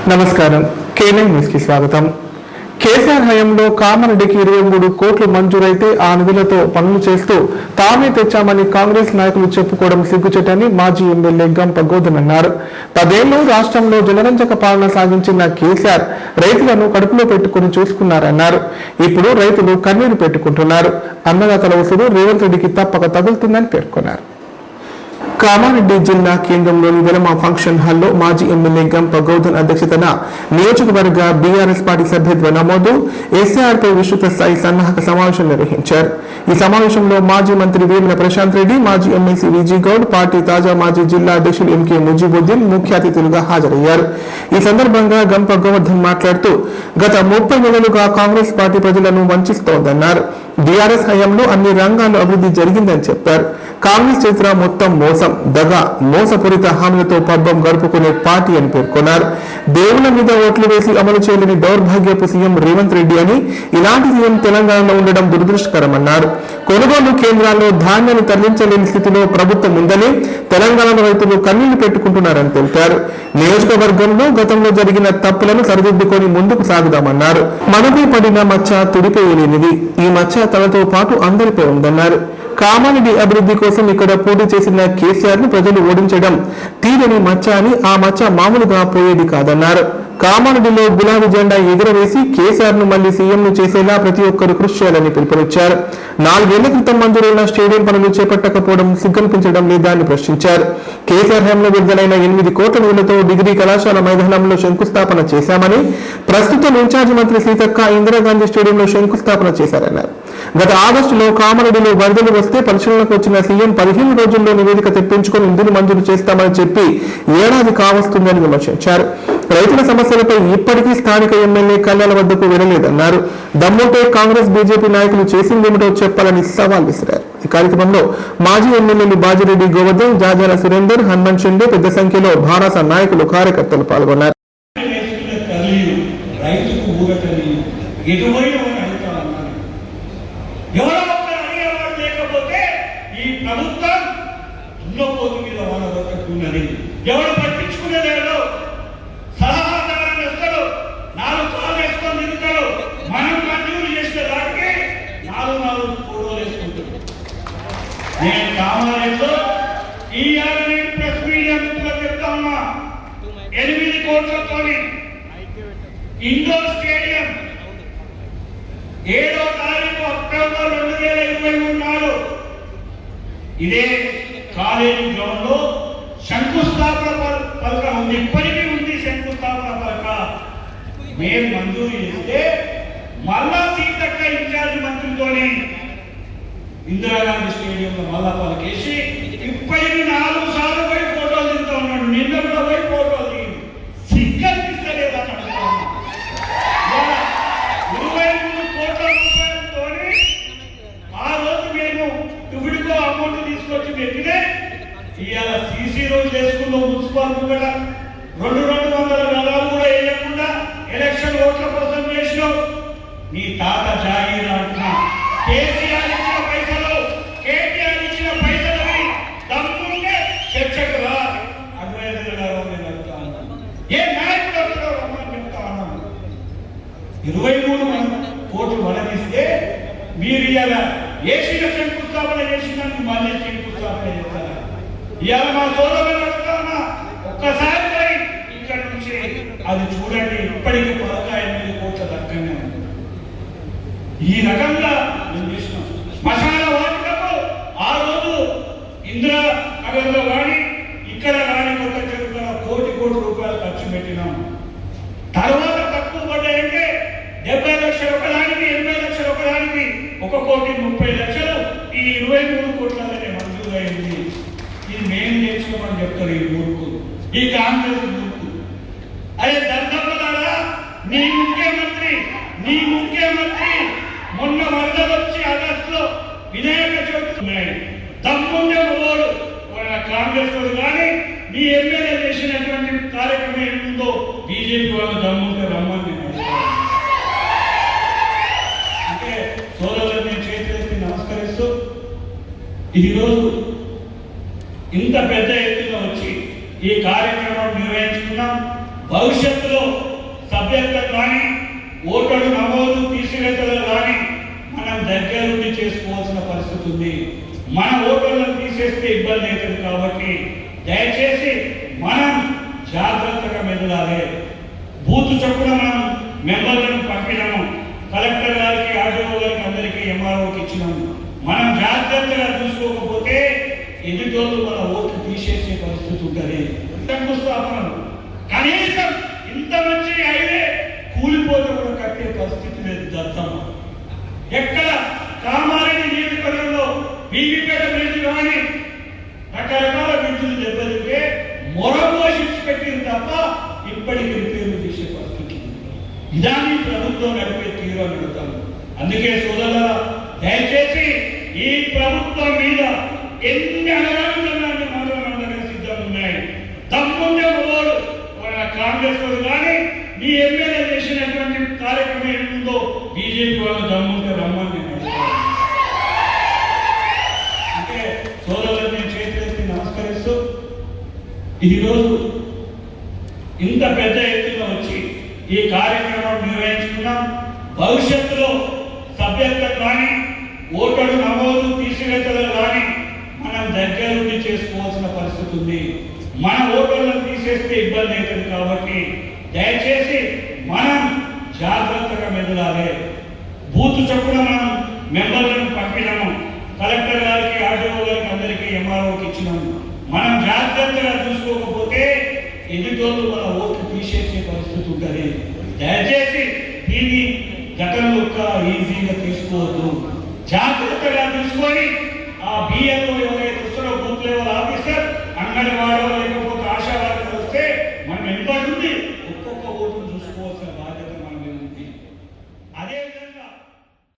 నమస్కారం. KNN news కి స్వాగతం. కేసీఆర్ హయాంలో కామారెడ్డికి 23 కోట్లు మంజూరైతే ఆ నిధులతో పనులు చేస్తూ తామే తెచ్చామని కాంగ్రెస్ నాయకులు చెప్పుకోవడం సిగ్గుచేటని మాజీ ఎమ్మెల్యే గంప గోధన్ అన్నారు. 10 ఏళ్లు రాష్ట్రంలో జనరంజక పాలన సాగించిన కేసీఆర్ రైతులను కడుపులో పెట్టుకుని చూసుకున్నారన్నారు. ఇప్పుడు రైతులు కన్నీరు పెట్టుకుంటున్నారు. అన్నదాతల వసూలు రేవంత్ రెడ్డికి తప్పక తగులుతుందని పేర్కొన్నారు. కామారెడ్డి జిల్లా కేంద్రంలోని వెలమ ఫంక్షన్ హాల్లో మాజీ ఎమ్మెల్యే గంప గౌధన్ అధ్యక్షతన నియోజకవర్గ బీఆర్ఎస్ పార్టీ సభ్యత్వ నమోదు ఎస్ఆర్పై విస్తృత స్థాయి సన్నాహక సమావేశం నిర్వహించారు. ఈ సమావేశంలో మాజీ మంత్రి వేముల ప్రశాంత్ రెడ్డి, మాజీ ఎమ్మెల్సీ విజీ గౌడ్, పార్టీ తాజా మాజీ జిల్లా అధ్యక్షులు ఎంకే ముజీబుద్దీన్ ముఖ్య అతిథులుగా హాజరయ్యారు. ఈ సందర్భంగా గంప గోవర్ధన్ మాట్లాడుతూ గత 30 నెలలుగా కాంగ్రెస్ పార్టీ ప్రజలను వంచిస్తోందన్నారు. బీఆర్ఎస్ హయాంలో అన్ని రంగాల్లో అభివృద్ధి జరిగిందని చెప్పారు. కాంగ్రెస్ చరిత్ర మొత్తం మోసం, దగ, మోసపూరిత హామీలతో పబ్బం గడుపుకునే పార్టీ అని పేర్కొన్నారు. దేవుల మీద ఓట్లు వేసి అమలు చేయలేని దౌర్భాగ్యపు సీఎం రేవంత్ రెడ్డి అని, ఇలాంటి సీఎం తెలంగాణలో ఉండడం దురదృష్టకరమన్నారు. కొనుగోలు కేంద్రాల్లో ధాన్యాన్ని తరలించలేని స్థితిలో ప్రభుత్వం ఉందని తెలంగాణలో రైతులు కన్నీళ్లు పెట్టుకుంటున్నారని తెలిపారు. నియోజకవర్గంలో గతంలో జరిగిన తప్పులను సరిదిద్దుకొని ముందుకు సాగుదామన్నారు. మనపై పడిన మచ్చ తుడిపేయలేనిది. ఈ మచ్చ తనతో పాటు అందరిపై ఉందన్నారు. కామారెడ్డి అభివృద్ధి కోసం ఇక్కడ పోటీ చేసిన కేసీఆర్ ను ప్రజలు ఓడించడం తీరని మచ్చ అని, ఆ మచ్చ మామూలుగా పోయేది కాదన్నారు. కామారెడ్డిలో గులాబీ జెండా ఎగురవేసి కేసీఆర్ ను మళ్లీ సీఎం ను చేసేలా ప్రతి ఒక్కరు కృషి చేయాలని పిలుపునిచ్చారు. 4 ఏళ్ల క్రితం మంజూరైన స్టేడియం పనులు చేపట్టకపోవడం సిగ్గనిపించడం లేదా అని ప్రశ్నించారు. కేసీఆర్ హయాంలో విడుదలైన 8 కోట్ల నిధులతో డిగ్రీ కళాశాల మైదానంలో శంకుస్థాపన చేశామని, ప్రస్తుతం ఇన్ఛార్జి మంత్రి సీతక్క ఇందిరాగాంధీ స్టేడియంలో శంకుస్థాపన చేశారన్నారు. గత ఆగస్టులో కామారెడ్డిలో వరదలు వస్తే పరిశీలనకు వచ్చిన సీఎం 15 రోజుల్లో నివేదిక తెప్పించుకొని నిధులు మంజూరు చేస్తామని చెప్పి ఏడాది కావస్తుందని విమర్శించారు. రైతుల సమస్యలపై ఇప్పటికీ స్థానిక ఎమ్మెల్యే కళ్యాణ వద్దకు వెళ్లలేదన్నారు. దమ్ముంటే కాంగ్రెస్ బీజేపీ నాయకులు చేసిందేమిటో చెప్పాలని సవాల్ విసిరారు. ఈ కార్యక్రమంలో మాజీ ఎమ్మెల్యేలు బాజిరెడ్డి గోవర్ధన్, జాజాల సురేందర్, హనుమంత్ షిండే, పెద్ద సంఖ్యలో భారత నాయకులు, కార్యకర్తలు పాల్గొన్నారు. ఎవరు పట్టించుకునేలేదో సలహాదారులు వస్తారు, 4 కాలు వేసుకొని తిరుగుతారు. మనం మంజూరు చేసే దానికి 4 ఫోటోలు వేసుకుంటారు. నేను కామారెడ్డిలో ఈ ప్రెస్ మీడియా చెప్తా ఉన్నా, 8 కోట్లతో ఇండోర్ స్టేడియం 7వ తారీఖు అక్టోబర్ 2023 నాడు ఇదే కాలేజీ గ్రౌండ్ లో శంకుస్థాపన పథకం ఉంది. ఇప్పటికీ ఉంది శంకుస్థాపన పథకం. మేము మంజూరు చేస్తే మళ్ళా సీతక్క ఇన్ఛార్జ్ మంత్రితోని ఇందిరాగాంధీ స్టేడియంలో మళ్ళా పలకేసి ఇప్పటికీ 4 సార్లు పోయి ఫోటోలు దిగుతా ఉన్నాడు. నిన్న కూడా పోయి ఫోటోలు దిగి సిగ్గనిపిస్తలేదా? 23 కోట్ల రూపాయలతో ఆ రోజు మేము తువిడికో అమౌంట్ తీసుకొచ్చి పెట్టినే ఇవాళ సీసీ రోడ్ చేసుకున్నాం. మున్సిపాలిటీ కూడా 200 గదాలు కూడా వేయకుండా ఎలక్షన్ ఓట్ల కోసం చేసినావు. నీ తాత జాగీర్ అంటున్నా, కేసీఆర్ ఇచ్చిన పైసలు, కేటీఆర్ ఇచ్చిన పైసలు దమ్ముంటే చర్చకు రా. అడ్వైజర్గా చెప్తా ఉన్నాను, ఏ నాయకుడు వస్తారో రమ్మని చెప్తా ఉన్నాను. 23 కోట్లు వడగిస్తే మీరు ఇవాళ ఏసీల శంకుస్థాపన చేసినందుకు మళ్ళీ శంకుస్థాపన చేస్తారా? ఇవాళ మా సోదరులు అడుగుతున్నా, ఒక్కసారి పోయి ఇక్కడ నుంచి అది చూడండి. ఇప్పటికీ 18 కోట్ల దక్కనే ఉంది. ఈ రకంగా మేము చేసినాం. శ్మశాన వాటికకు ఆ రోజు ఇందిరా నగర్లో కానీ ఇక్కడ కానీ కొత్త చెరువులో 1 కోటి రూపాయలు ఖర్చు పెట్టినాం. తర్వాత తక్కువ పడ్డాయంటే 70 లక్షలు ఒకదానికి, 80 లక్షలు ఒకదానికి, 1,30,00,000 ఈ 23 కోట్లనే మంజూరు అయింది. ఇది మేము నేర్చుకోమని చెప్తారు ఈ ఊరుకు, ఈ కాంగ్రెస్ ఊరుకు. అదే దద్దమ్మలారా, నీ ముఖ్యమంత్రి మొన్న వరదలు వచ్చి ఆగస్టులో వినాయక చవితి ఉన్నాయి. దమ్ముండే ఓడు కాంగ్రెస్ వాడు కానీ నీ ఎమ్మెల్యే చేసినటువంటి కార్యక్రమం ఏముందో బీజేపీ వాళ్ళు దమ్ముంటే రమ్మని అంటే సోదరులని చేతులెత్తి నమస్కరిస్తూ ఈరోజు ఇంత పెద్ద ఎత్తున వచ్చి ఈ కార్యక్రమం నిర్వహించుకున్నాం. భవిష్యత్తులో సభ్యత్వం కానీ ఓటరు నమోదు తీసివేతలు కానీ మనం దగ్గరుండి చేసుకోవాల్సిన పరిస్థితి ఉంది. మన ఓటర్లను తీసేస్తే ఇబ్బంది అవుతుంది. కాబట్టి దయచేసి మనం జాగ్రత్తగా మెదలాలి. బూత్ చొప్పున మనం మెంబర్లను పంపినాము, కలెక్టర్ గారికి, ఆర్డీఓ గారికి, అందరికీ ఎంఆర్ఓకి ఇచ్చినాము. మనం జాగ్రత్తగా చూసుకోకపోతే ఎదుటోళ్ళు మన ఓట్లు తీసేసే పరిస్థితి ఉంటుంది. శంకుస్థాపనలు కనీసం ఇంత మంచి హైవే కూలిపోతే కూడా కట్టే పరిస్థితి లేదు. దత్తమ్మ ఎక్కడ కామారెడ్డి నియోజకవర్గంలో బీబీపేట బ్రిడ్జ్ కానీ రకరకాల బ్రిడ్జ్లు దెబ్బతింటే మొరపోషించి పెట్టింది తప్ప ఇప్పటికి రిపేర్లు చేసే పరిస్థితి. ఇదాన్ని ప్రభుత్వం నడిపే తీరు అని అడుగుతాను. అందుకే సోదరుల దయచేసి ఈ ప్రభుత్వం మీద ఎన్ని అడగాలంటే మాత్రం సిద్ధంగా ఉన్నాయి. తమ్ముండే ఓడు కాంగ్రెస్ వాడు కానీ మీ ఎమ్మెల్యే చేసినటువంటి కార్యక్రమం ఏముందో బీజేపీ వాళ్ళు దమ్ముంటే రమ్మని అంటే సోదరులు నేను చేతులెత్తి నమస్కరిస్తూ ఈరోజు ఇంత పెద్ద ఎత్తున వచ్చి ఈ కార్యక్రమం నిర్వహించుకున్నాం. భవిష్యత్తులో సభ్యత్వం కానీ ఓటరు నమోదు తీసివేతలు కానీ మనం దగ్గరుండి చేసుకోవాల్సిన పరిస్థితి ఉంది. మన ఓటర్లను తీసేస్తే ఇబ్బంది అవుతుంది. కాబట్టి దయచేసి మనం జాగ్రత్తగా మెదలాలి. బూత్ చొప్పున మనం మెంబర్లను పంపినాము, కలెక్టర్ గారికి, ఆర్డీఓ గారికి, అందరికీ ఎంఆర్ఓకి ఇచ్చినాము. మనం జాగ్రత్తగా చూసుకోకపోతే ఎదుటోళ్ళు మన ఓట్లు తీసేసే పరిస్థితి ఉంటుంది. దయచేసి దీన్ని గతంలో ఈజీగా తీసుకోవద్దు. జాగ్రత్తగా తీసుకొని ఆ బిఎల్ఓ ఎవరైతే వస్తారో బూత్ లెవెల్ ఆఫీసర్, అంగన్వాడో లేకపోతే ఆశా వర్కర్ వస్తే మనం ఎంత ఉంది ఒక్కొక్క ఓటును చూసుకోవాల్సిన బాధ్యత మన మీద ఉంది. అదేవిధంగా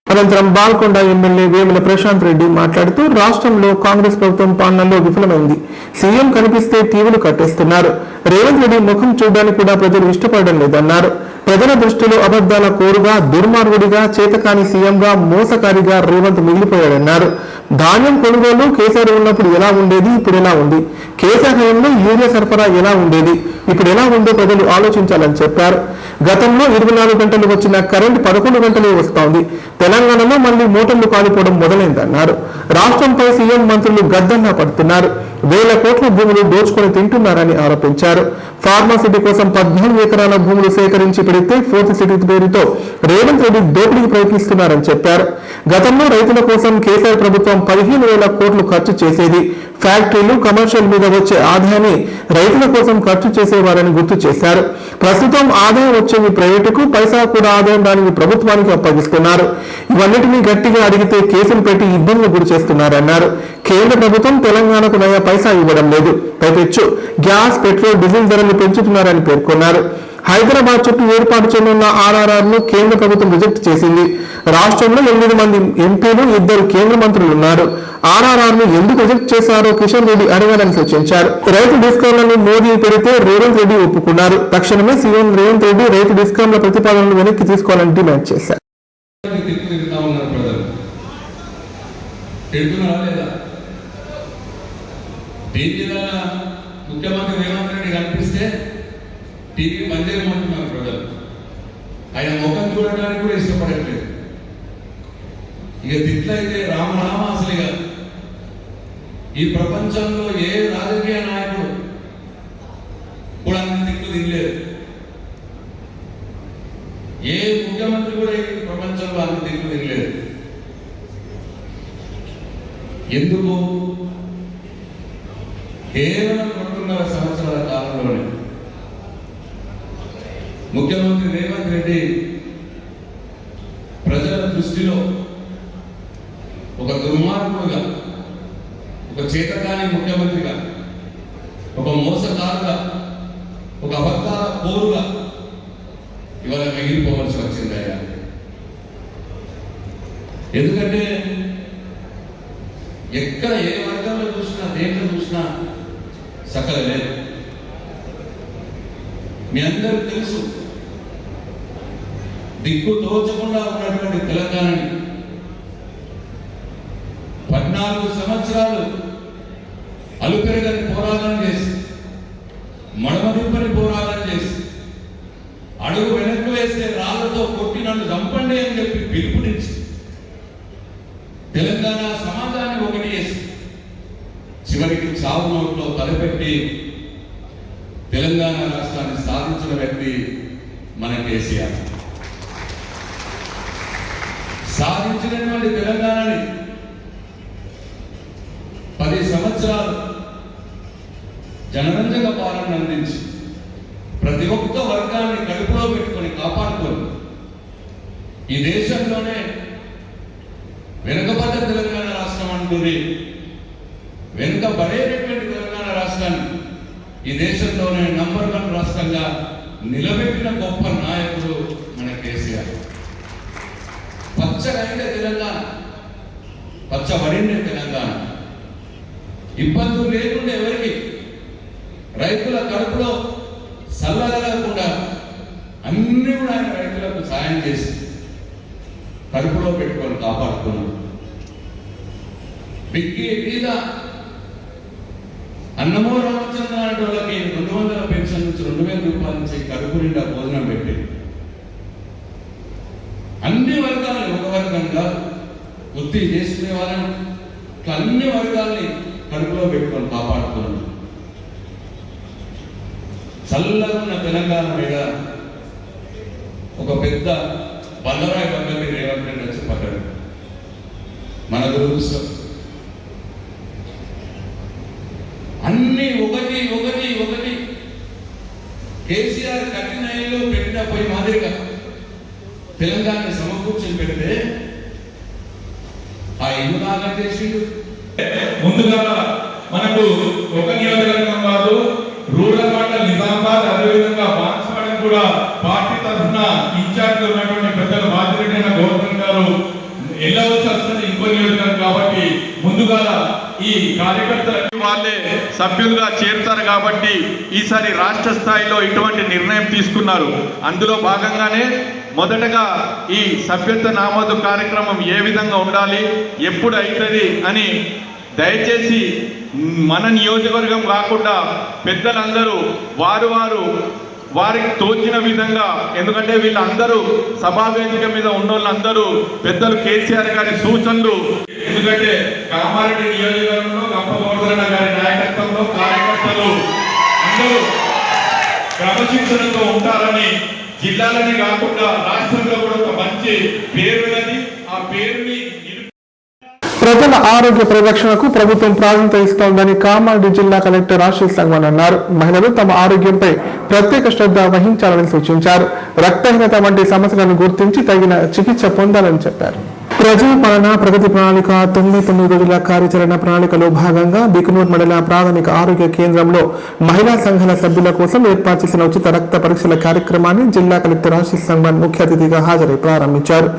అనంతరం బాల్కొండ ఎమ్మెల్యే వేముల ప్రశాంత్ రెడ్డి మాట్లాడుతూ రాష్ట్రంలో కాంగ్రెస్ ప్రభుత్వం పాలనలో విఫలమైంది. సీఎం కనిపిస్తే టీవీలు కట్టేస్తున్నారు. రేవంత్ రెడ్డి ముఖం చూడడానికి కూడా ప్రజలు ఇష్టపడడం లేదన్నారు. ప్రజల దృష్టిలో అబద్ధాల కోరుగా, దుర్మార్గుడిగా, చేతకాని సీఎంగా, మోసకారిగా రేవంత్ మిగిలిపోయాడన్నారు. ధాన్యం కొనుగోలు కేసీఆర్ ఉన్నప్పుడు ఎలా ఉండేది, ఇప్పుడు ఎలా ఉంది? కేసీఆర్ హయాంలో యూరియా సరఫరా ఎలా ఉండేది, ఇప్పుడు ఎలా ఉందో ప్రజలు ఆలోచించాలని చెప్పారు. గతంలో 24 గంటలు వచ్చిన కరెంట్ 11 గంటలే వస్తోంది. తెలంగాణలో మళ్లీ మోటార్లు కాలిపోవడం మొదలైందన్నారు. రాష్ట్రంపై సీఎం మంత్రులు గద్దన్నా పడుతున్నారు. వేల కోట్ల భూములు దోచుకొని తింటున్నారని ఆరోపించారు. ఫార్మాసిటీ కోసం 14 ఎకరాల భూములు సేకరించి పెడితే 4th సిటీ పేరుతో రేవంత్ రెడ్డి దోపిడీకి ప్రయత్నిస్తున్నారని చెప్పారు. గతంలో రైతుల కోసం కేసీఆర్ ప్రభుత్వం 15,000 కోట్లు ఖర్చు చేసేది. ఫ్యాక్టరీలు, కమర్షియల్ మీద వచ్చే ఆదాయాన్ని రైతుల కోసం ఖర్చు చేసేవారని గుర్తు చేశారు. ప్రస్తుతం ఆదాయం వచ్చేది ప్రైవేటుకు, పైసా కూడా ఆదాయం దానికి ప్రభుత్వానికి అప్పగిస్తున్నారు. ఇవన్నిటినీ గట్టిగా అడిగితే కేసులు పెట్టి ఇబ్బందులు గురి చేస్తున్నారన్నారు. కేంద్ర ప్రభుత్వం తెలంగాణకు నయా పైసా ఇవ్వడం లేదు. పైపెచ్చు గ్యాస్, పెట్రోల్, డీజిల్ ధరలు పెంచుతున్నారని పేర్కొన్నారు. హైదరాబాద్ చుట్టూ ఏర్పాటు చేయనున్న ఆర్ఆర్ఆర్ను కేంద్ర ప్రభుత్వం రిజెక్ట్ చేసింది. రాష్ట్రంలో 8 మంది ఎంపీలు, 2 కేంద్ర మంత్రులు ఉన్నారు. ఆర్ఆర్ఆర్ను ఎందుకు రిజెక్ట్ చేశారో కిషన్ రెడ్డి అడగాలని సూచించారు. రైతు డిస్కౌంట్లను మోదీ పెడితే రేవంత్ రెడ్డి ఒప్పుకున్నారు. తక్షణమే సీఎం రేవంత్ రెడ్డి రైతు డిస్కౌంట్ల ప్రతిపాదనలు వెనక్కి తీసుకోవాలని డిమాండ్ చేశారు. ముఖ్యమంత్రి రేవంత్ రెడ్డి కనిపిస్తే టీవీ బందేమంటున్నారు ప్రజలు. ఆయన ముఖం చూడటానికి కూడా ఇష్టపడట్లేదు. ఇక తిట్లయితే రామరామ అసలు ఇక ఈ ప్రపంచంలో ఏ రాజకీయ నాయకుడు కూడా అన్ని తిట్లు తినలేదు. ఏ ముఖ్యమంత్రి కూడా ఈ ప్రపంచంలో అన్ని తిట్లు తినలేదు. ఎందుకు? కేవలం 2.5 సంవత్సరాల కాలంలోనే ముఖ్యమంత్రి రేవంత్ రెడ్డి ప్రజల దృష్టిలో ఒక దుర్మార్గుడుగా, ఒక చేతకాని ముఖ్యమంత్రిగా, ఒక మోసకారుగా, ఒక అబద్ధాల కోరుగా ఇవాళ మిగిలిపోవలసి వచ్చింది ఆయన. ఎందుకంటే ఎక్కడ ఏ వర్గంలో చూసినా, దేంట్లో చూసినా సకల లేదు. మీ అందరూ తెలుసు, దిక్కు తోచకుండా ఉన్నటువంటి తెలంగాణని 14 సంవత్సరాలు అలుపెరగని పోరాటం చేసి, మడమదిప్పని పోరాటం చేసి, నన్ను చంపండి అని చెప్పి పిలుపునిచ్చి తెలంగాణ సమాజాన్ని ఒకటి చేసి చివరికి చావు నోట్లో తలపెట్టి తెలంగాణ రాష్ట్రాన్ని సాధించిన వ్యక్తి మన కేసీఆర్. సాధించినటువంటి తెలంగాణని 10 సంవత్సరాలు జనరంజక పాలన అందించి ప్రతి ఒక్క వర్గాన్ని కడుపులో పెట్టుకొని కాపాడుకొని ఈ దేశంలోనే వెనుకబడ్డ తెలంగాణ రాష్ట్రం అంటుంది, వెనుకబడేటటువంటి తెలంగాణ రాష్ట్రాన్ని ఈ దేశంలోనే నంబర్ 1 రాష్ట్రంగా నిలబెట్టిన గొప్ప నాయకుడు మన కేసీఆర్. పచ్చగైన తెలంగాణ, పచ్చబడిండే తెలంగాణ, ఇబ్బందులు లేకుండా ఎవరికి రైతుల కడుపులో చల్లగలకుండా అన్ని కూడా ఆయన రైతులకు సాయం చేసి కడుపులో పెట్టుకొని కాపాడుకున్నాడు. బిక్కి మీద అన్నమో రామచంద్ర అనే వాళ్ళకి 200 పెన్షన్ నుంచి 2000 రూపాయల నుంచి కడుపు నిండా భోజనం పెట్టి అన్ని వర్గాలని ఒక వర్గంగా ఒత్తిడి చేసుకునే వాళ్ళని అన్ని వర్గాల్ని కడుపులో పెట్టుకొని కాపాడుకున్నాడు. చల్లగా ఉన్న తెలంగాణ మీద ఒక పెద్ద బండరాయి బండని రేవంత్ రెడ్డి వచ్చి పడ్డాడు. మన దురదృష్టం అన్ని ఒకటి ఒకటి ఒకటి కేసీఆర్ కఠినలో పెట్టిన పోయి మాదిరిగా తెలంగాణని సమకూర్చొని పెడితే ఆ ఇల్లు నాగా చేసిండు. ముందుగా మనకు ఒక నియోజకవర్గం కాదు, రూరల్ మండల్ నిజామాబాద్, అదేవిధంగా బాన్స్వాడని కూడా పార్టీ తరఫున ఇన్ఛార్జ్ ఉన్నటువంటి పెద్దలు బాధ్యత గవర్నర్ గారు వెళ్ళవలసి వస్తుంది ఇంకో నియోజకవర్గం కాబట్టి ముందుగా ఈ కార్యకర్తలకు వాళ్ళే సభ్యులుగా చేరుతారు కాబట్టి ఈసారి రాష్ట్ర స్థాయిలో ఇటువంటి నిర్ణయం తీసుకున్నారు. అందులో భాగంగానే మొదటగా ఈ సభ్యత్వ నామోదు కార్యక్రమం ఏ విధంగా ఉండాలి, ఎప్పుడు అవుతుంది అని దయచేసి మన నియోజకవర్గం కాకుండా పెద్దలందరూ వారికి తోచిన విధంగా, ఎందుకంటే వీళ్ళందరూ సభావేదిక మీద ఉన్నోళ్ళందరూ పెద్దలు కేసీఆర్ గారి సూచనలు, ఎందుకంటే కామారెడ్డి నియోజకవర్గంలో గంపగోవర్ధన గారి నాయకత్వంలో కార్యకర్తలు అందరూ క్రమశిక్షణతో ఉంటారని జిల్లాలని కాకుండా రాష్ట్రంలో కూడా ఒక మంచి పేరున్నది. ఆ పేరుని ప్రజల ఆరోగ్య పరిరక్షణకు ప్రభుత్వం ప్రాధాన్యత ఇస్తోందని కామారెడ్డి జిల్లా కలెక్టర్ ఆశీష్ సంగ్వాన్ అన్నారు. మహిళలు తమ ఆరోగ్యంపై ప్రత్యేక శ్రద్ధ వహించాలని సూచించారు. రక్తహీనత వంటి సమస్యలను గుర్తించి తగిన చికిత్స పొందాలని చెప్పారు. ప్రజాపాలన ప్రగతి ప్రణాళిక 99 రోజుల కార్యాచరణ ప్రణాళికలో భాగంగా బికునూర్ మండల ప్రాథమిక ఆరోగ్య కేంద్రంలో మహిళా సంఘాల సభ్యుల కోసం ఏర్పాటు చేసిన ఉచిత రక్త పరీక్షల కార్యక్రమాన్ని జిల్లా కలెక్టర్ ఆశీష్ సంగ్వాన్ ముఖ్య అతిథిగా హాజరై ప్రారంభించారు.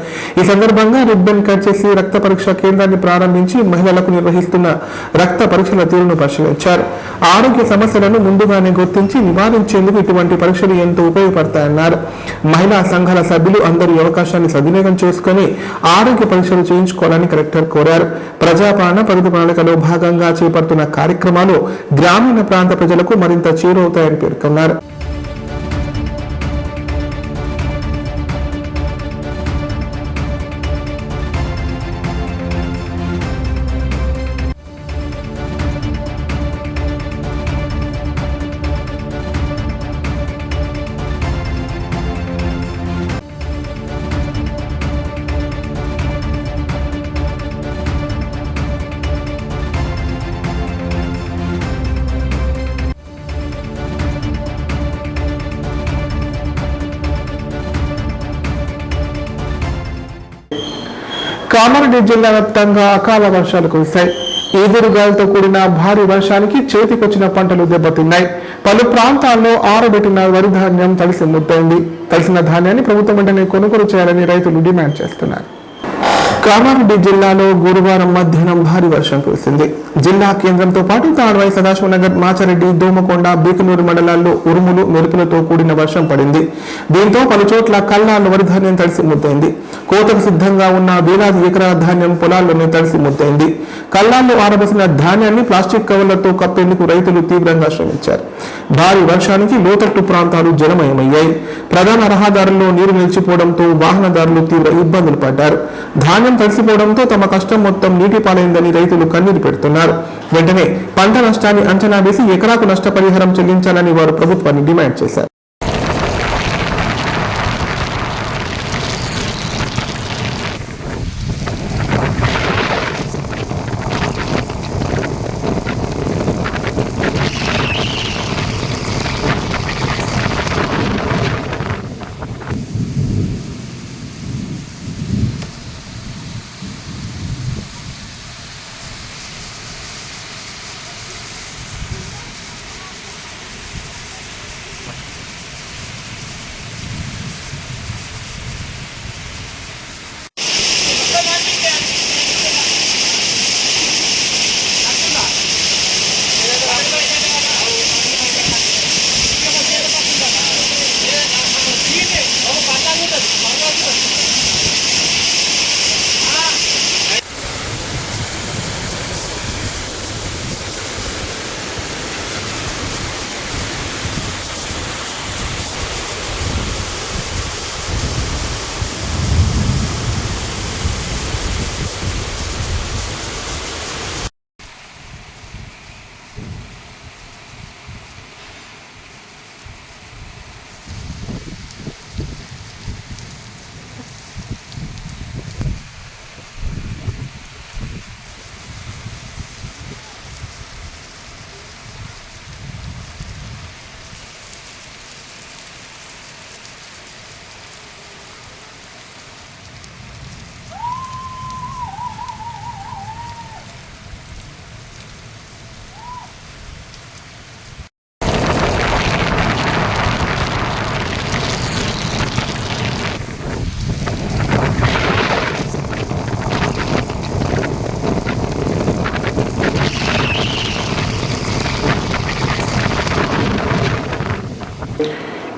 ఈ సందర్భంగా రిబ్బన్ కట్ చేసి రక్త పరీక్ష కేంద్రాన్ని ప్రారంభించి మహిళలకు నిర్వహిస్తున్న రక్త పరీక్షల తీరును పరిశీలించారు. ఆరోగ్య సమస్యలను ముందుగానే గుర్తించి నివారించేందుకు ఇటువంటి పరీక్షలు ఎంతో ఉపయోగపడతాయన్నారు. మహిళా సంఘాల సభ్యులు అందరూ ఈ అవకాశాన్ని సద్వినియోగం చేసుకుని ఆరోగ్య పరీక్షలు చేయించుకోవాలని కలెక్టర్ కోరారు. ప్రజాపాలన ప్రగతి ప్రణాళికలో భాగంగా చేపడుతున్న కార్యక్రమాలు గ్రామీణ ప్రాంత ప్రజలకు మరింత చేరువవుతాయని పేర్కొన్నారు. కామారెడ్డి జిల్లా వ్యాప్తంగా అకాల వర్షాలు కురిశాయి. ఈదురుగాలతో కూడిన భారీ వర్షానికి చేతికొచ్చిన పంటలు దెబ్బతిన్నాయి. పలు ప్రాంతాల్లో ఆరబెట్టిన వరి ధాన్యం తడిసి ముద్దైంది. తడిసిన ధాన్యాన్ని ప్రభుత్వం వెంటనే కొనుగోలు చేయాలని రైతులు డిమాండ్ చేస్తున్నారు. కామారెడ్డి జిల్లాలో గురువారం మధ్యాహ్నం భారీ వర్షం కురిసింది. జిల్లా కేంద్రంతో పాటు తాడ్వాయి, సదాశివనగర్, మాచారెడ్డి, దోమకొండ, బీకనూరు మండలాల్లో ఉరుములు, మెరుపులతో కూడిన వర్షం పడింది. దీంతో పలుచోట్ల కల్లాలు వరి ధాన్యం తడిసి ముద్దైంది. కోతకు సిద్ధంగా ఉన్న వేలాది ఎకరాల ధాన్యం పొలాల్లోనే తడిసి ముద్దైంది. కల్లాల్లో ఆరబోసిన ధాన్యాన్ని ప్లాస్టిక్ కవర్లతో కప్పేందుకు రైతులు తీవ్రంగా శ్రమించారు. భారీ వర్షానికి లోతట్టు ప్రాంతాలు జలమయమయ్యాయి. ప్రధాన రహదారుల్లో నీరు నిలిచిపోవడంతో వాహనదారులు తీవ్ర ఇబ్బందులు పడ్డారు. ధాన్యం తడిసిపోవడంతో తమ కష్టం మొత్తం నీటి పాలైందని రైతులు కన్నీరు పెడుతున్నారు. వెంటనే పంట నష్టాన్ని అంచనా వేసి ఎకరాకు నష్టపరిహారం చెల్లించాలని వారు ప్రభుత్వాన్ని డిమాండ్ చేశారు.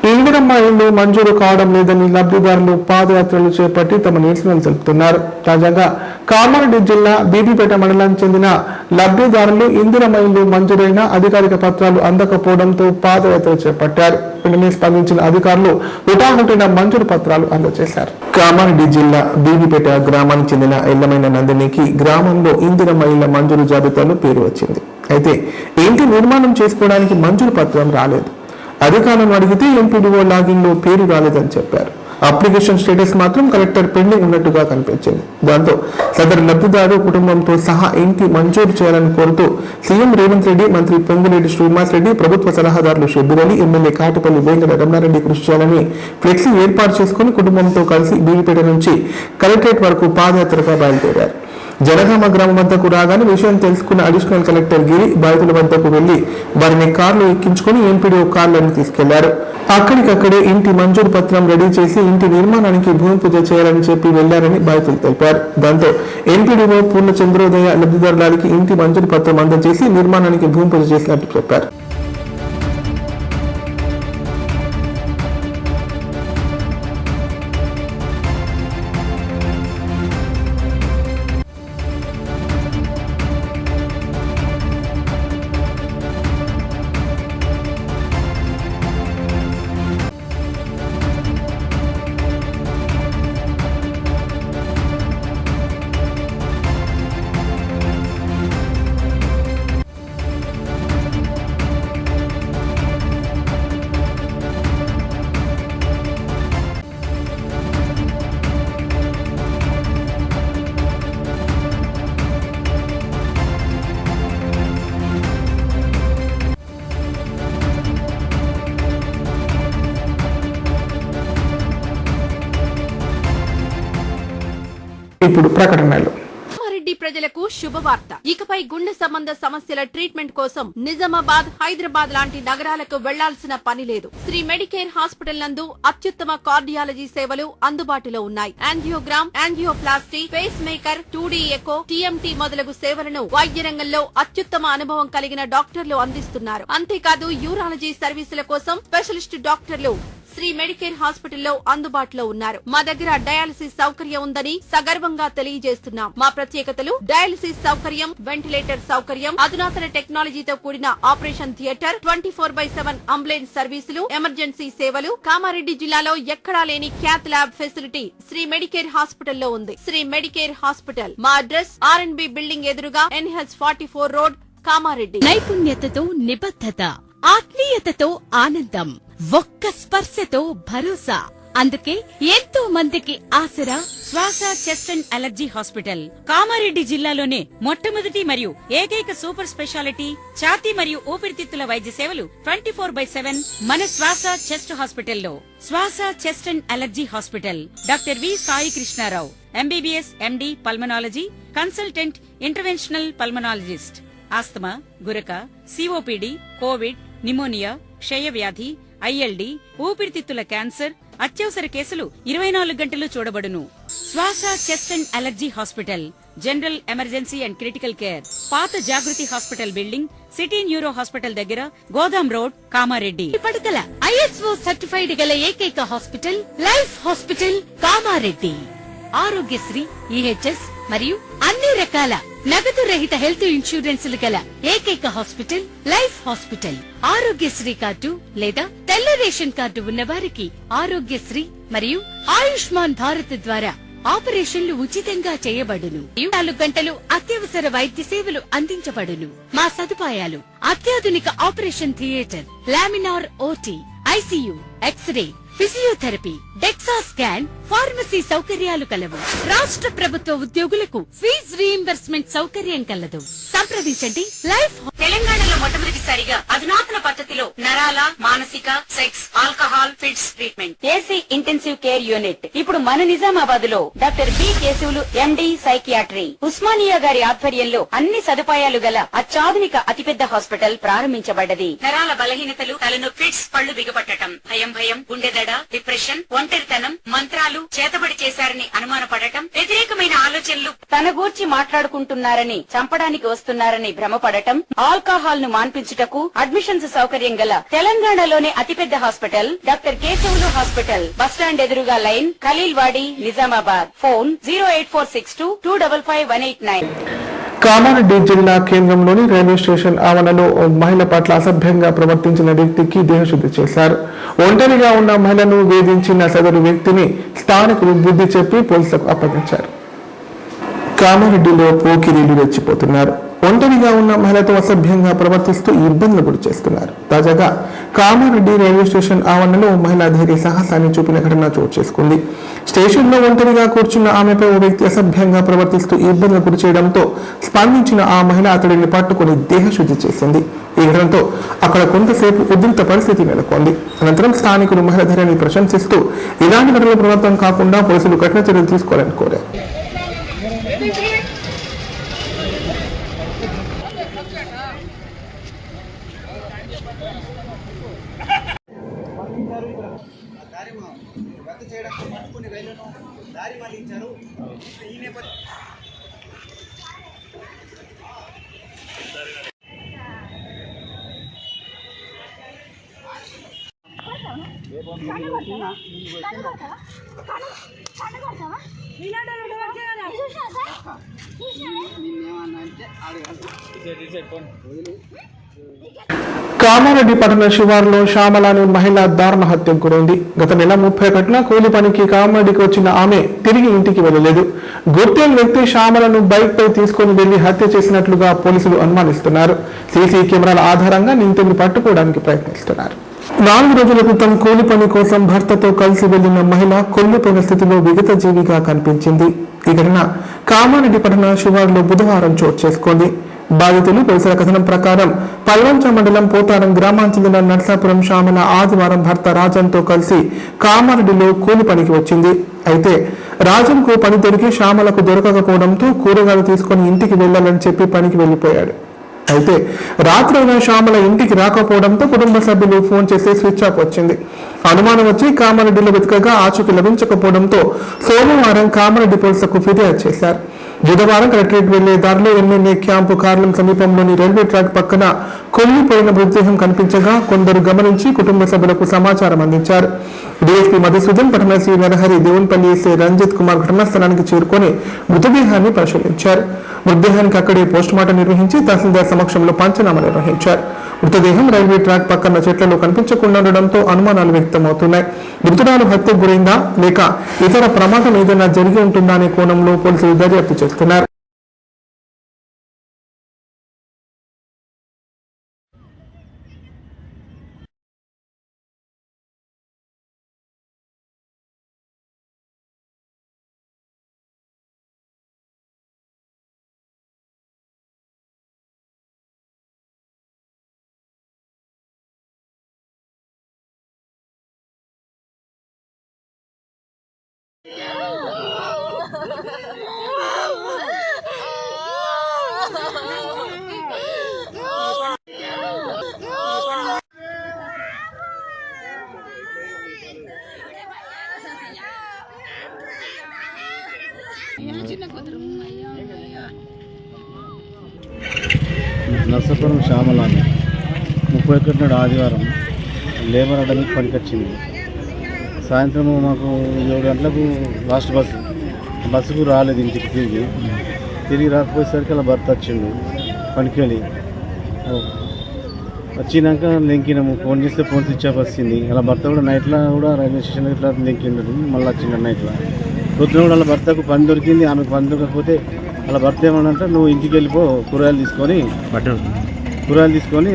ఇందిరమ్మ ఇల్లు మంజూరు కావడం లేదని లబ్ధిదారులు పాదయాత్రలు చేపట్టి తమ నిరసనలు తెలుపుతున్నారు. తాజాగా కామారెడ్డి జిల్లా బీబీపేట మండలానికి చెందిన లబ్ధిదారులు ఇందిరమ్మ ఇల్లు మంజూరైన అధికారిక పత్రాలు అందకపోవడంతో పాదయాత్ర చేపట్టారు. వెంటనే స్పందించిన అధికారులు హుటాహుటిన మంజూరు పత్రాలు అందజేశారు. కామారెడ్డి జిల్లా బీబీపేట గ్రామానికి చెందిన ఎల్లమైన నందినికి గ్రామంలో ఇందిరమ్మ ఇళ్ల మంజూరు జాబితాలో పేరు వచ్చింది. అయితే ఇంటి నిర్మాణం చేసుకోవడానికి మంజూరు పత్రం రాలేదు. అధికారులను అడిగితే ఎంపీడీఓ లాగిన్ లో పేరు రాలేదని చెప్పారు. అప్లికేషన్ స్టేటస్ మాత్రం కలెక్టర్ పెండింగ్ ఉన్నట్టుగా కనిపించింది. దాంతో సదరు లబ్ధిదారు కుటుంబంతో సహా ఇంటి మంజూరు చేయాలని కోరుతూ సీఎం రేవంత్ రెడ్డి, మంత్రి పొంగులేటి శ్రీనివాస్ రెడ్డి, ప్రభుత్వ సలహాదారులు షబ్బీర్ అలీ, ఎమ్మెల్యే కాటిపల్లి వెంకట రమణారెడ్డి కృషి చేయాలని ఫ్లెక్సీ ఏర్పాటు చేసుకుని కుటుంబంతో కలిసి బీబీపేట నుంచి కలెక్టరేట్ వరకు పాదయాత్రగా బయలుదేరారు. జనగామ గ్రామం వద్దకు రాగానే విషయం తెలుసుకున్న అడిషనల్ కలెక్టర్ గిరి బాధితుల వద్దకు వెళ్లి వారిని కార్లు ఎక్కించుకుని ఎంపీడీఓ కార్లను తీసుకెళ్లారు. అక్కడికక్కడే ఇంటి మంజూరు పత్రం రెడీ చేసి ఇంటి నిర్మాణానికి భూమి పూజ చేయాలని చెప్పి వెళ్లారని బాధితులు తెలిపారు. దాంతో ఎంపీడీఓ పూర్ణ చంద్రోదయ లబ్ధిదారులకి ఇంటి మంజూరు పత్రం అందజేసి నిర్మాణానికి భూమి పూజ చేసినట్టు చెప్పారు. ఇప్పుడు ప్రకటనలు. ప్రజలకు శుభవార్త. ఇకపై గుండె సంబంధ సమస్యల ట్రీట్మెంట్ కోసం నిజామాబాద్, హైదరాబాద్ లాంటి నగరాలకు వెళ్లాల్సిన పని లేదు. శ్రీ మెడికేర్ హాస్పిటల్ నందు అత్యుత్తమ కార్డియాలజీ సేవలు అందుబాటులో ఉన్నాయి. Angiogram, angioplasty, pacemaker, 2D echo, TMT మొదలగు సేవలను వైద్య రంగంలో అత్యుత్తమ అనుభవం కలిగిన డాక్టర్లు అందిస్తున్నారు. అంతేకాదు యూరాలజీ సర్వీసుల కోసం స్పెషలిస్ట్ డాక్టర్లు శ్రీ మెడికేర్ హాస్పిటల్లో అందుబాటులో ఉన్నారు. మా దగ్గర డయాలసిస్ సౌకర్యం ఉందని సగర్వంగా తెలియజేస్తున్నాం. మా ప్రత్యేకతలు: డయాలసిస్ సౌకర్యం, వెంటిలేటర్ సౌకర్యం, అధునాతన టెక్నాలజీతో కూడిన ఆపరేషన్ థియేటర్, 24/7 అంబులెన్స్ సర్వీసులు, ఎమర్జెన్సీ సేవలు. కామారెడ్డి జిల్లాలో ఎక్కడా లేని cath lab facility Sri Medicare హాస్పిటల్లో ఉంది. Sri Medicare hospital. మా అడ్రస్ R&B బిల్డింగ్ ఎదురుగా NH44 రోడ్, కామారెడ్డి. నైపుణ్యతతో నిబద్ధత, ఆత్మీయతతో ఆనందం, ఒక్క స్పర్శతో భరోసా. అందుకే ఎంతో మందికి ఆసరా శ్వాస, chest and allergy hospital. Kamareddy జిల్లాలోనే మొట్టమొదటి మరియు ఏకైక సూపర్ స్పెషాలిటీ ఛాతీ మరియు ఊపిరితిత్తుల వైద్య సేవలు 24/7 మన శ్వాస చెస్ట్ హాస్పిటల్లో. Swasa, chest and allergy hospital. Doctor V Sai Krishnarao, MBBS, MD, pulmonology, consultant, interventional pulmonologist. Asthma, గురక, COPD, కోవిడ్, నిమోనియా, క్షయవ్యాధి, ILD, ఊపిరితిత్తుల క్యాన్సర్, అత్యవసర కేసులు 24 గంటలు చూడబడును. Swasa, chest and allergy hospital. General, emergency and critical care. పాత Jagruthi hospital building, city neuro hospital దగ్గర, Godam road, Kamareddy. పడకల ISO సర్టిఫైడ్ గల ఏకైక hospital life hospital, Kamareddy. Aarogyasri, EHS మరియు అన్ని రకాల నగదు రహిత హెల్త్ ఇన్సూరెన్సులు గల ఏకైక hospital life hospital. Aarogyasri card లేదా తెల్ల రేషన్ కార్డు ఉన్న వారికి ఆరోగ్యశ్రీ మరియు ఆయుష్మాన్ భారత్ ద్వారా ఆపరేషన్లు ఉచితంగా చేయబడును. 24 గంటలు అత్యవసర వైద్య సేవలు అందించబడును. మా సదుపాయాలు: అత్యాధునిక operation theatre, laminar OT, ICU, X-ray, physiotherapy, DEXA scan, pharmacy సౌకర్యాలు కలవు. రాష్ట్ర ప్రభుత్వ ఉద్యోగులకు ఫీజు రీయింబర్స్మెంట్ సౌకర్యం కలదు. సంప్రదించండి లైఫ్. తెలంగాణలో మొట్టమొదటిసారిగా అధునాతన పద్ధతిలో నరాల, మానసిక, sex, alcohol, fits treatment, AC intensive care unit ఇప్పుడు మన నిజామాబాద్ లో doctor B Keshavulu, MD, psychiatry, Osmania గారి ఆధ్వర్యంలో అన్ని సదుపాయాలు గల అత్యాధునిక అతిపెద్ద హాస్పిటల్ ప్రారంభించబడ్డది. నరాల బలహీనతలు, తలనొప్పి, ఫిట్స్, పళ్లు బిగపట్టడం, భయం, గుండెదడ, డిప్రెషన్, ఒంటరితనం, మంత్రాలు చేతబడి చేశారని అనుమానపడటం, వ్యతిరేకమైన ఆలోచనలు, తన గూర్చి మాట్లాడుకుంటున్నారని, చంపడానికి వస్తున్నారని భ్రమపడటం, ఆల్కహాల్ ను మాన్పించుటకు అడ్మిషన్స్ సౌకర్యం గల తెలంగాణలోనే అతిపెద్ద hospital doctor Keshavulu hospital. Bus stand ఎదురుగా లైన్, ఖలీల్వాడి, నిజామాబాద్. ఫోన్ 08462255189. కామారెడ్డి జిల్లా కేంద్రంలోని రైల్వే స్టేషన్ ఆవరణలో ఓ మహిళ పట్ల అసభ్యంగా ప్రవర్తించిన వ్యక్తికి దేహశుద్ధి చేశారు. ఒంటరిగా ఉన్న మహిళను వేధించిన సదరు వ్యక్తిని స్థానికులు బుద్ధి చెప్పి పోలీసులకు అప్పగించారు. కామారెడ్డిలో పోకిరీలు రెచ్చిపోతున్నారు. ఒంటరిగా ఉన్న మహిళతో అసభ్యంగా ప్రవర్తిస్తూ ఇబ్బందులు గురి చేస్తున్నారు. తాజాగా కామారెడ్డి రైల్వే స్టేషన్ ఆవరణలో మహిళ ధైర్య సాహసాన్ని చూపిన ఘటన చోటు చేసుకుంది. స్టేషన్లో ఒంటరిగా కూర్చున్న ఆమెపై ఓ వ్యక్తి అసభ్యంగా ప్రవర్తిస్తూ ఇబ్బందులు గురి చేయడంతో స్పందించిన ఆ మహిళ అతడిని పట్టుకుని దేహశుద్ధి చేసింది. ఈ ఘటనతో అక్కడ కొంతసేపు ఉద్రిక్త పరిస్థితి నెలకొంది. అనంతరం స్థానికులు మహిళ ధైర్యాన్ని ప్రశంసిస్తూ ఇలాంటి ఘటనలు పునరావృతం కాకుండా పోలీసులు కఠిన చర్యలు తీసుకోవాలని కోరారు. రద్దు చేయడానికి పట్టుకుని రైళ్లను దారి మళ్లించారు. ఈ నేపథ్యం కామారెడ్డి పట్టణ శివారులో శ్యామల అనే మహిళ దారుణ హత్యకు గురైంది. గత నెల 31న కూలి పనికి కామారెడ్డికి వచ్చిన ఆమె తిరిగి ఇంటికి వెళ్లలేదు. గుర్తెల వ్యక్తి శ్యామలను బైక్ పై తీసుకుని వెళ్లి హత్య చేసినట్లుగా పోలీసులు అనుమానిస్తున్నారు. సీసీ కెమెరాల ఆధారంగా నిందితుడిని పట్టుకోవడానికి ప్రయత్నిస్తున్నారు. 4 రోజుల క్రితం కూలి పని కోసం భర్తతో కలిసి వెళ్లిన మహిళ కొల్లిపోయిన స్థితిలో విగత జీవిగా కనిపించింది. ఈ ఘటన కామారెడ్డి పట్టణ శివారులో బుధవారం చోటు చేసుకుంది. బాధితులు పోలీసుల కథనం ప్రకారం పల్వంచ మండలం పోతారం గ్రామానికి చెందిన నర్సాపురం శ్యామల ఆదివారం భర్త రాజన్తో కలిసి కామారెడ్డిలో కూలి పనికి వచ్చింది. అయితే రాజంకు పని దొరికి శ్యామలకు దొరకకపోవడంతో కూరగాయలు తీసుకుని ఇంటికి వెళ్లాలని చెప్పి పనికి వెళ్లిపోయాడు. అయితే రాత్రైనా శ్యామల ఇంటికి రాకపోవడంతో కుటుంబ సభ్యులు ఫోన్ చేసి స్విచ్ ఆఫ్ వచ్చింది. అనుమానం వచ్చి కామారెడ్డిలో వెతకగా ఆచూకీ లభించకపోవడంతో సోమవారం కామారెడ్డి పోలీసులకు ఫిర్యాదు చేశారు. బుధవారం కలెక్టరేట్ వెళ్లే దారిలో ఎమ్మెల్యే క్యాంపు కార్యాలయం సమీపంలోని రైల్వే ట్రాక్ పక్కన కొల్లిపోయిన మృతదేహం కనిపించగా కొందరు గమనించి కుటుంబ సభ్యులకు సమాచారం అందించారు. డీఎస్పీ మధుసూదన్, పట్టణ శ్రీ నరహరి, దేవున్పల్లి ఎస్ఐ రంజిత్ కుమార్ ఘటనాస్థలానికి చేరుకొని మృతదేహాన్ని పరిశీలించారు. మృతదేహానికి అక్కడే పోస్టుమార్టం నిర్వహించి తహసీల్దార్ సమక్షంలో పంచనామా నిర్వహించారు. మృతదేహం రైల్వే ట్రాక్ పక్కన చెట్లలో కనిపించకుండా ఉండడంతో అనుమానాలు వ్యక్తమవుతున్నాయి. మృతురాలు హత్యకు గురైందా లేక ఇతర ప్రమాదం ఏదైనా జరిగి ఉంటుందా అనే కోణంలో పోలీసులు దర్యాప్తు చేస్తున్నారు. నర్సాపురం శ్యామలాని 31 నాడు ఆదివారం లేబర్ అడవికి పనికొచ్చింది. సాయంత్రం మాకు 7 గంటలకు లాస్ట్ బస్సుకు రాలేదు. ఇంటికి తిరిగి రాకపోయేసరికి అలా భర్త వచ్చిండు పనికి వెళ్ళి. వచ్చినాక లెంకినాము. ఫోన్ చేస్తే ఫోన్ స్విచ్ ఆఫ్ వచ్చింది. అలా భర్త కూడా నైట్లో కూడా రైల్వే స్టేషన్లో ఇట్లా లెంకిండు. మళ్ళీ వచ్చిండు నైట్లో. పొద్దున కూడా వాళ్ళ భర్తకు పని దొరికింది. ఆమెకు పని దొరకకపోతే అలా భర్త ఏమనంటే నువ్వు ఇంటికి వెళ్ళిపో, కూరగాయలు తీసుకొని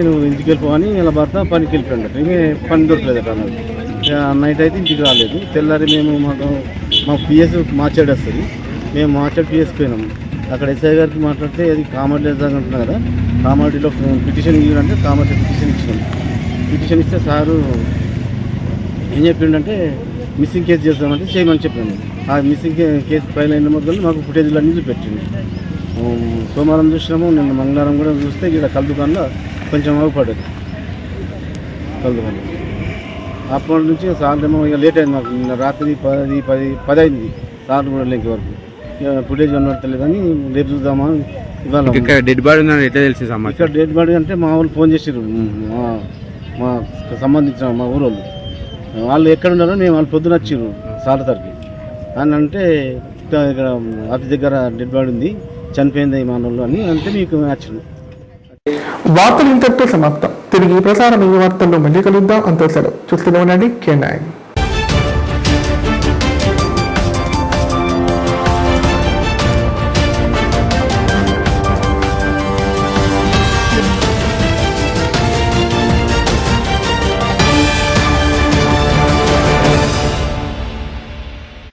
నువ్వు ఇంటికి వెళ్ళిపోవని ఇలా భర్త పనికి వెళ్ళిపోయాడు. ఇంకే పని దొరకలేదు అన్నది. నైట్ అయితే ఇంటికి రాలేదు. తెల్లారి మేము మా పిఎస్ మార్చాడు వస్తుంది. మేము మార్చాడు పిఎస్కి పోయినాము. అక్కడ ఎస్ఐ గారికి మాట్లాడితే అది కామారెడ్డి అంటున్నారు కదా, కామారెడ్డిలో పిటిషన్ ఇవ్వాలంటే కామారెడ్డి పిటిషన్ ఇచ్చినాం. పిటిషన్ ఇస్తే సారు ఏం చెప్పిండంటే మిస్సింగ్ కేసు చేస్తామంటే చేయమని చెప్పాను. ఆ మిస్సింగ్ కేసు ఫైల్ అయిన మొదలు మాకు ఫుటేజ్లు అన్నీ చూపెట్టింది. సోమవారం చూసినాము, నిన్న మంగళవారం కూడా చూస్తే ఇక్కడ కల్దుకాన్లో కొంచెం అవ్వపడ్డది. కల్దుకాన్లో అప్పటి నుంచి సార్లు ఏమో ఇక లేట్ అయింది. మాకు నిన్న రాత్రి 10 అయింది. సార్లు కూడా లేక వరకు ఫుటేజ్ కనబడతలేదని రేపు చూద్దామా ఇవాళ. డెడ్ బాడీ ఎట్లా తెలిసి ఇక్కడ డెడ్ బాడీ అంటే మా వాళ్ళు ఫోన్ చేసారు, మా సంబంధించిన మా ఊరోళ్ళు. వాళ్ళు ఎక్కడ ఉన్నారో మేము వాళ్ళు పొద్దున వచ్చిర్రు సార్ తరఫు అని అంటే ఇక్కడ ఆఫీస్ దగ్గర డెడ్ బాడీ ఉంది, చనిపోయింది మా వాళ్ళు అని అంటే మీకు వచ్చింది. వార్తలు ఇంతటితో సమాప్తం. తిరిగి ప్రసారం ఈ వార్తల్లో మళ్ళీ కలుద్దాం. అంతే సెలవు. చూస్తూనే ఉండండి K9.